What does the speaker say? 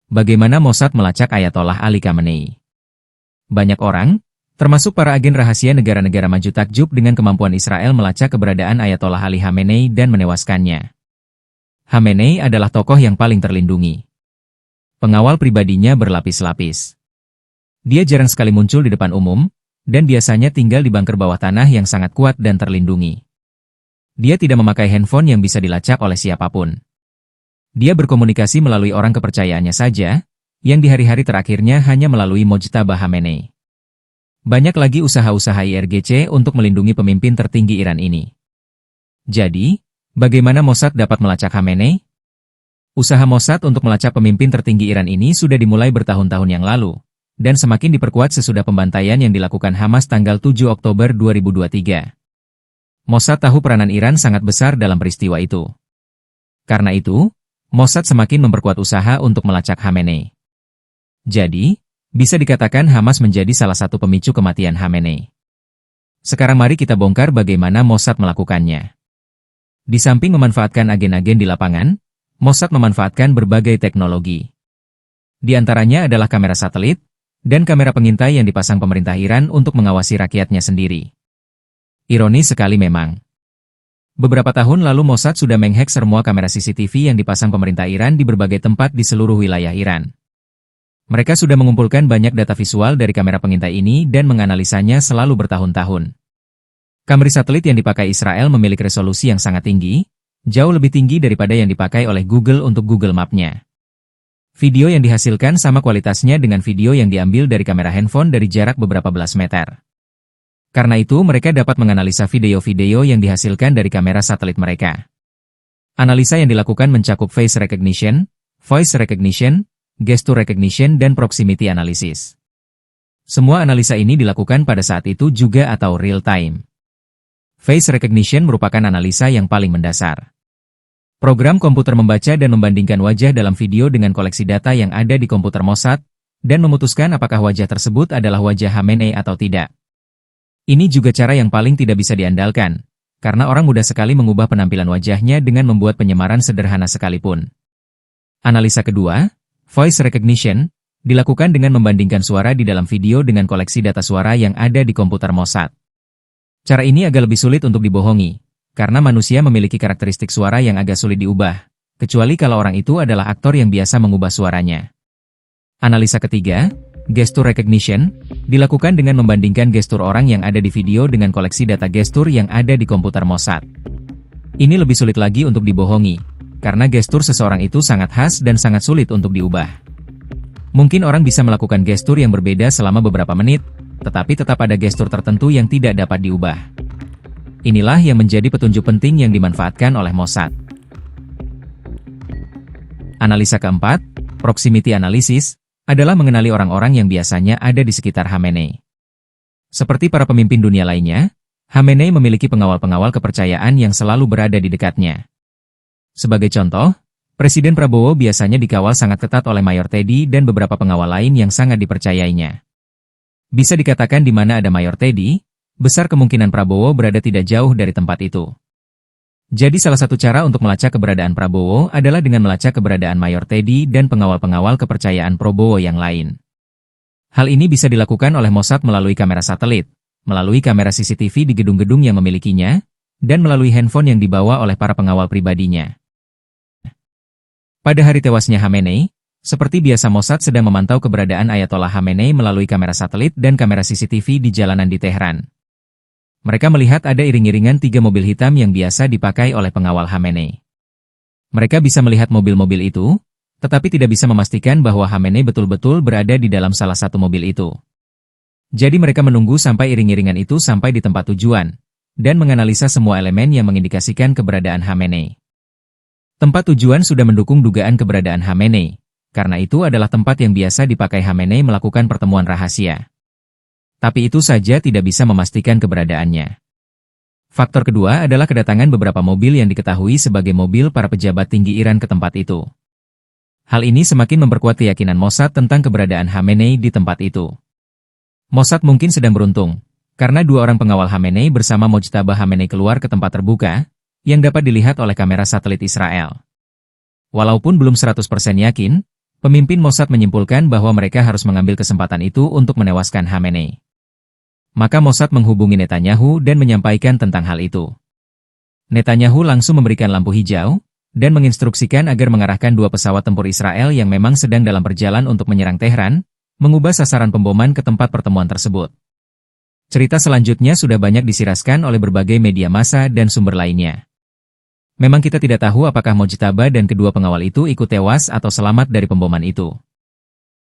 Bagaimana Mossad melacak Ayatollah Ali Khamenei? Banyak orang, termasuk para agen rahasia negara-negara maju takjub dengan kemampuan Israel melacak keberadaan Ayatollah Ali Khamenei dan menewaskannya. Khamenei adalah tokoh yang paling terlindungi. Pengawal pribadinya berlapis-lapis. Dia jarang sekali muncul di depan umum, dan biasanya tinggal di bunker bawah tanah yang sangat kuat dan terlindungi. Dia tidak memakai handphone yang bisa dilacak oleh siapapun. Dia berkomunikasi melalui orang kepercayaannya saja, yang di hari-hari terakhirnya hanya melalui Mojtaba Khamenei. Banyak lagi usaha-usaha IRGC untuk melindungi pemimpin tertinggi Iran ini. Jadi, bagaimana Mossad dapat melacak Khamenei? Usaha Mossad untuk melacak pemimpin tertinggi Iran ini sudah dimulai bertahun-tahun yang lalu, dan semakin diperkuat sesudah pembantaian yang dilakukan Hamas tanggal 7 Oktober 2023. Mossad tahu peranan Iran sangat besar dalam peristiwa itu. Karena itu, Mossad semakin memperkuat usaha untuk melacak Khamenei. Jadi, bisa dikatakan Hamas menjadi salah satu pemicu kematian Khamenei. Sekarang mari kita bongkar bagaimana Mossad melakukannya. Di samping memanfaatkan agen-agen di lapangan, Mossad memanfaatkan berbagai teknologi. Di antaranya adalah kamera satelit, dan kamera pengintai yang dipasang pemerintah Iran untuk mengawasi rakyatnya sendiri. Ironis sekali memang. Beberapa tahun lalu Mossad sudah menghack semua kamera CCTV yang dipasang pemerintah Iran di berbagai tempat di seluruh wilayah Iran. Mereka sudah mengumpulkan banyak data visual dari kamera pengintai ini dan menganalisanya selalu bertahun-tahun. Kamera satelit yang dipakai Israel memiliki resolusi yang sangat tinggi, jauh lebih tinggi daripada yang dipakai oleh Google untuk Google Map-nya. Video yang dihasilkan sama kualitasnya dengan video yang diambil dari kamera handphone dari jarak beberapa belas meter. Karena itu mereka dapat menganalisa video-video yang dihasilkan dari kamera satelit mereka. Analisa yang dilakukan mencakup face recognition, voice recognition, gesture recognition, dan proximity analysis. Semua analisa ini dilakukan pada saat itu juga atau real time. Face recognition merupakan analisa yang paling mendasar. Program komputer membaca dan membandingkan wajah dalam video dengan koleksi data yang ada di komputer Mossad, dan memutuskan apakah wajah tersebut adalah wajah Khamenei atau tidak. Ini juga cara yang paling tidak bisa diandalkan, karena orang mudah sekali mengubah penampilan wajahnya dengan membuat penyamaran sederhana sekalipun. Analisa kedua, voice recognition, dilakukan dengan membandingkan suara di dalam video dengan koleksi data suara yang ada di komputer Mossad. Cara ini agak lebih sulit untuk dibohongi, karena manusia memiliki karakteristik suara yang agak sulit diubah, kecuali kalau orang itu adalah aktor yang biasa mengubah suaranya. Analisa ketiga, gesture recognition, dilakukan dengan membandingkan gestur orang yang ada di video dengan koleksi data gestur yang ada di komputer Mossad. Ini lebih sulit lagi untuk dibohongi, karena gestur seseorang itu sangat khas dan sangat sulit untuk diubah. Mungkin orang bisa melakukan gestur yang berbeda selama beberapa menit, tetapi tetap ada gestur tertentu yang tidak dapat diubah. Inilah yang menjadi petunjuk penting yang dimanfaatkan oleh Mossad. Analisa keempat, proximity analysis, adalah mengenali orang-orang yang biasanya ada di sekitar Khamenei. Seperti para pemimpin dunia lainnya, Khamenei memiliki pengawal-pengawal kepercayaan yang selalu berada di dekatnya. Sebagai contoh, Presiden Prabowo biasanya dikawal sangat ketat oleh Mayor Teddy dan beberapa pengawal lain yang sangat dipercayainya. Bisa dikatakan di mana ada Mayor Teddy, besar kemungkinan Prabowo berada tidak jauh dari tempat itu. Jadi salah satu cara untuk melacak keberadaan Prabowo adalah dengan melacak keberadaan Mayor Teddy dan pengawal-pengawal kepercayaan Prabowo yang lain. Hal ini bisa dilakukan oleh Mossad melalui kamera satelit, melalui kamera CCTV di gedung-gedung yang memilikinya, dan melalui handphone yang dibawa oleh para pengawal pribadinya. Pada hari tewasnya Khamenei, seperti biasa Mossad sedang memantau keberadaan Ayatollah Khamenei melalui kamera satelit dan kamera CCTV di jalanan di Teheran. Mereka melihat ada iring-iringan 3 mobil hitam yang biasa dipakai oleh pengawal Khamenei. Mereka bisa melihat mobil-mobil itu, tetapi tidak bisa memastikan bahwa Khamenei betul-betul berada di dalam salah satu mobil itu. Jadi mereka menunggu sampai iring-iringan itu sampai di tempat tujuan, dan menganalisa semua elemen yang mengindikasikan keberadaan Khamenei. Tempat tujuan sudah mendukung dugaan keberadaan Khamenei, karena itu adalah tempat yang biasa dipakai Khamenei melakukan pertemuan rahasia. Tapi itu saja tidak bisa memastikan keberadaannya. Faktor kedua adalah kedatangan beberapa mobil yang diketahui sebagai mobil para pejabat tinggi Iran ke tempat itu. Hal ini semakin memperkuat keyakinan Mossad tentang keberadaan Khamenei di tempat itu. Mossad mungkin sedang beruntung, karena 2 orang pengawal Khamenei bersama Mojtaba Khamenei keluar ke tempat terbuka, yang dapat dilihat oleh kamera satelit Israel. Walaupun belum 100% yakin, Pemimpin Mossad menyimpulkan bahwa mereka harus mengambil kesempatan itu untuk menewaskan Khamenei. Maka Mossad menghubungi Netanyahu dan menyampaikan tentang hal itu. Netanyahu langsung memberikan lampu hijau dan menginstruksikan agar mengarahkan 2 pesawat tempur Israel yang memang sedang dalam perjalanan untuk menyerang Teheran, mengubah sasaran pemboman ke tempat pertemuan tersebut. Cerita selanjutnya sudah banyak disiraskan oleh berbagai media massa dan sumber lainnya. Memang kita tidak tahu apakah Mojtaba dan kedua pengawal itu ikut tewas atau selamat dari pemboman itu.